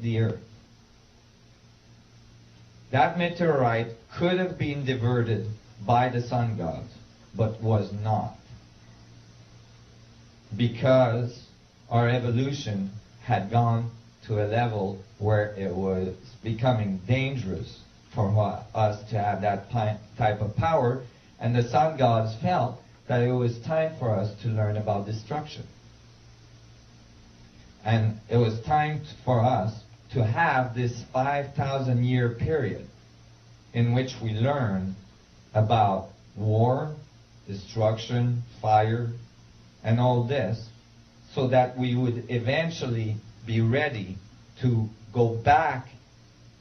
the earth. That meteorite could have been diverted by the sun gods, but was not. Because our evolution had gone to a level where it was becoming dangerous for us to have that type of power, and the sun gods felt that it was time for us to learn about destruction. And it was time for us to have this 5,000 year period in which we learn about war, destruction, fire, and all this, so that we would eventually be ready to go back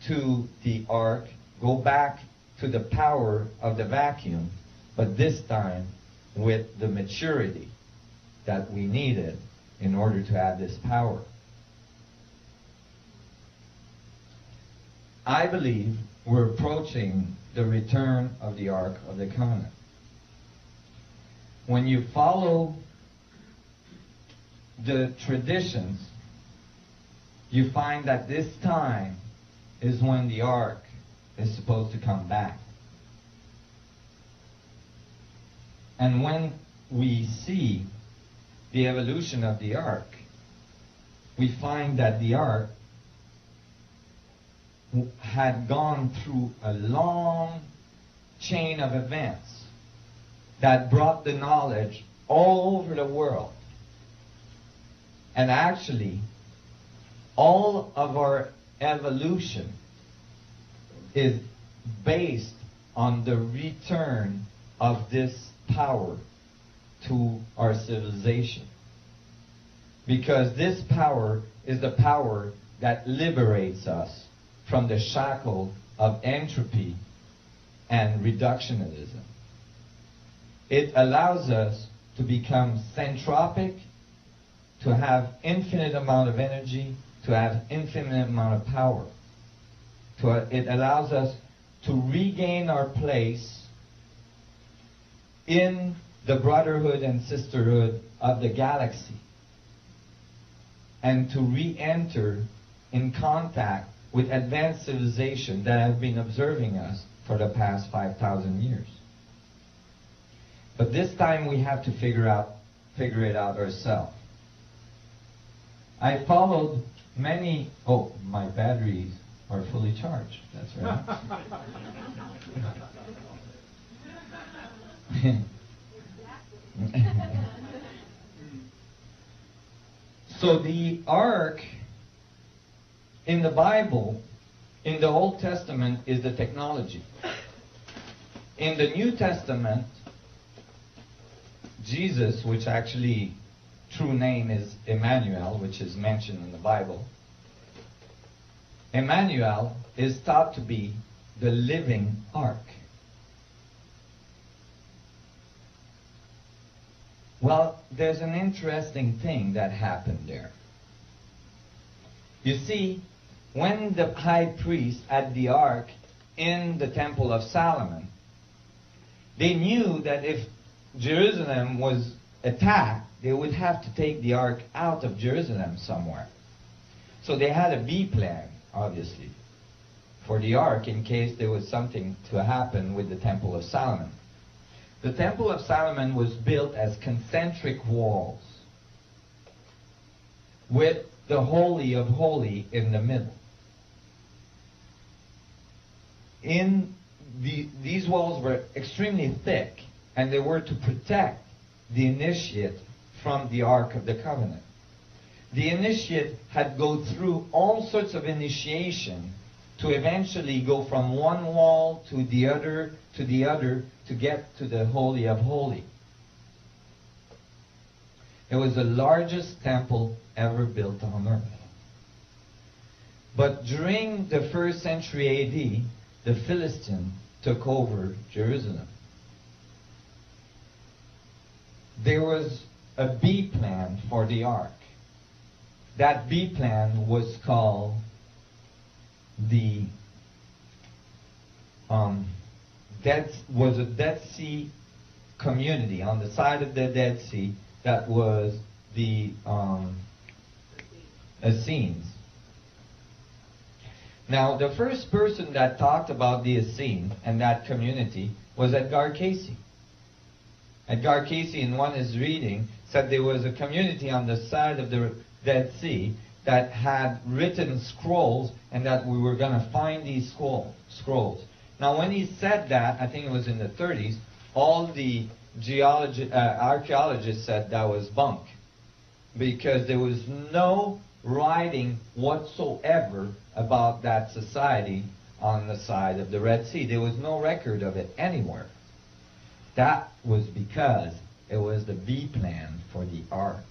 to the ark, go back to the power of the vacuum, but this time with the maturity that we needed in order to have this power. I believe we're approaching the return of the Ark of the Covenant. When you follow the traditions, you find that this time is when the Ark is supposed to come back. And when we see the evolution of the Ark, we find that the Ark had gone through a long chain of events that brought the knowledge all over the world. And actually, all of our evolution is based on the return of this power to our civilization. Because this power is the power that liberates us from the shackle of entropy and reductionism. It allows us to become centropic, to have infinite amount of energy, to have infinite amount of power. It allows us to regain our place in the brotherhood and sisterhood of the galaxy, and to re-enter in contact with advanced civilization that have been observing us for the past 5,000 years. But this time we have to figure it out ourselves. I followed many. Oh, my batteries are fully charged. That's right. So the ark in the Bible, in the Old Testament, is the technology. In the New Testament, Jesus, which actually true name is Emmanuel, which is mentioned in the Bible, Emmanuel is thought to be the living ark. Well, there's an interesting thing that happened there. You see, when the high priest had the ark in the Temple of Solomon, they knew that if Jerusalem was attacked, they would have to take the ark out of Jerusalem somewhere. So they had a B plan, obviously, for the ark in case there was something to happen with the Temple of Solomon. The Temple of Solomon was built as concentric walls with the Holy of Holies in the middle. These walls were extremely thick, and they were to protect the initiate from the Ark of the Covenant. The initiate had go through all sorts of initiation to eventually go from one wall to the other to get to the Holy of Holies. It was the largest temple ever built on earth. But during the 1st century A.D., the Philistines took over Jerusalem. There was a B plan for the ark. That B plan was called the Dead Sea community. On the side of the Dead Sea, that was the Essenes. Now, the first person that talked about the Essene and that community was Edgar Cayce. Edgar Cayce, in one of his readings, said there was a community on the side of the Dead Sea that had written scrolls and that we were going to find these scrolls. Now, when he said that, I think it was in the 30s, all the archaeologists said that was bunk, because there was no writing whatsoever about that society on the side of the Red Sea. There was no record of it anywhere. That was because it was the B plan for the ark.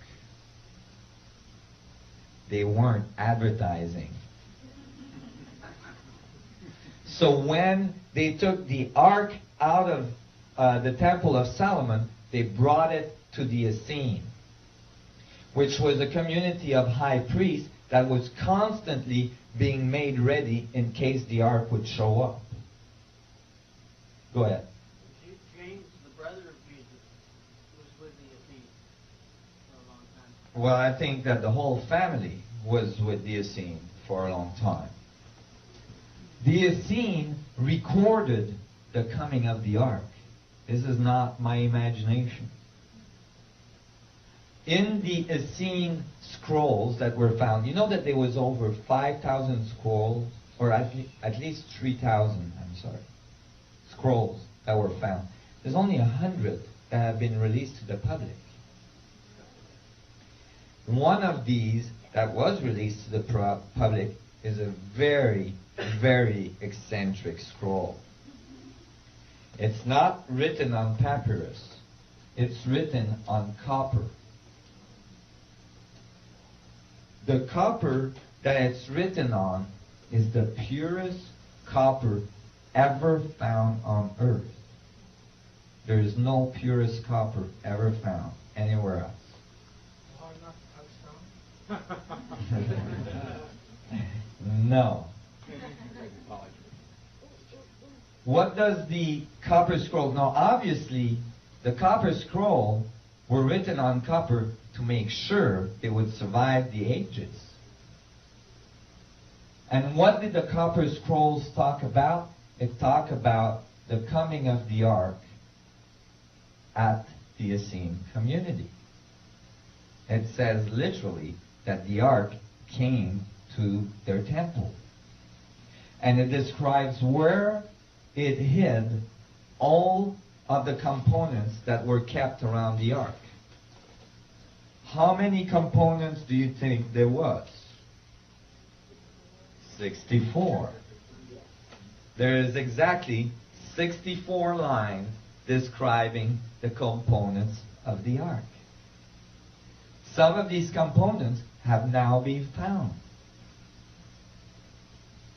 They weren't advertising. So when they took the ark out of the Temple of Solomon, they brought it to the Essene, which was a community of high priests that was constantly being made ready in case the ark would show up. Go ahead. James, the brother of Jesus, was with the Essene for a long time. Well, I think that the whole family was with the Essene for a long time. The Essene recorded the coming of the ark. This is not my imagination. In the Essene scrolls that were found, you know that there was over 5,000 scrolls, or at least 3,000, scrolls that were found. There's only 100 that have been released to the public. One of these that was released to the public is a very, very eccentric scroll. It's not written on papyrus. It's written on copper. The copper that it's written on is the purest copper ever found on earth. There is no purest copper ever found anywhere else. No. What does the copper scroll? Now, obviously, the copper scroll were written on copper to make sure they would survive the ages. And what did the copper scrolls talk about? It talked about the coming of the ark at the Essene community. It says literally that the ark came to their temple. And it describes where it hid all of the components that were kept around the ark. How many components do you think there was? 64. There is exactly 64 lines describing the components of the ark. Some of these components have now been found.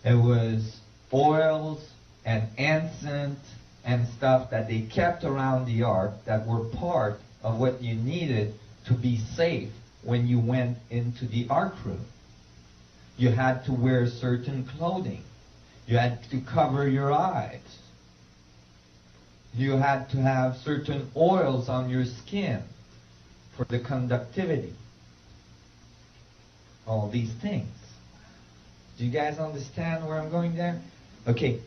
It was oils and incense and stuff that they kept around the ark that were part of what you needed to be safe when you went into the ark room. You had to wear certain clothing. You had to cover your eyes. You had to have certain oils on your skin for the conductivity. All these things. Do you guys understand where I'm going there? Okay.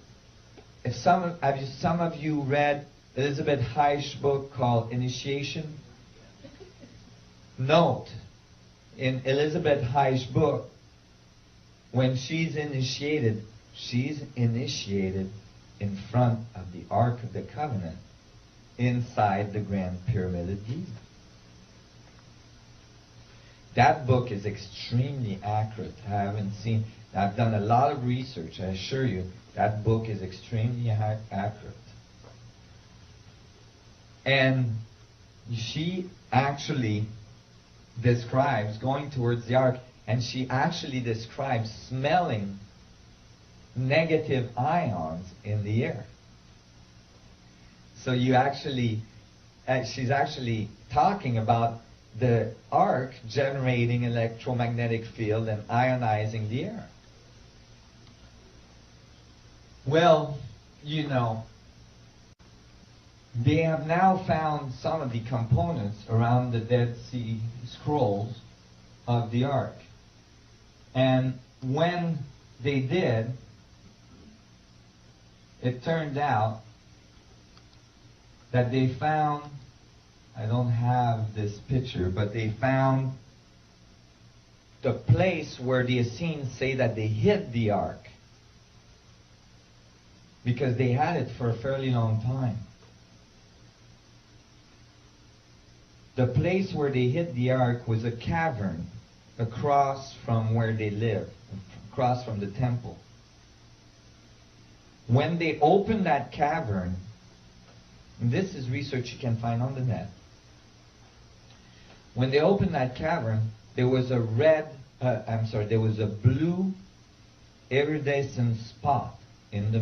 If some of you read Elizabeth Heisch's book called Initiation? Note, in Elizabeth Heisch's book, when she's initiated in front of the Ark of the Covenant inside the Grand Pyramid of Giza. That book is extremely accurate. I've done a lot of research. I assure you, that book is extremely accurate. And she actually describes going towards the ark, and she actually describes smelling negative ions in the air. So she's actually talking about the ark generating electromagnetic field and ionizing the air. Well, you know, they have now found some of the components around the Dead Sea Scrolls of the ark. And when they did, it turned out that they found, I don't have this picture, but they found the place where the Essenes say that they hid the ark, because they had it for a fairly long time. The place where they hid the ark was a cavern across from where they lived, across from the temple. When they opened that cavern, and this is research you can find on the net. When they opened that cavern, there was a there was a blue iridescent spot in the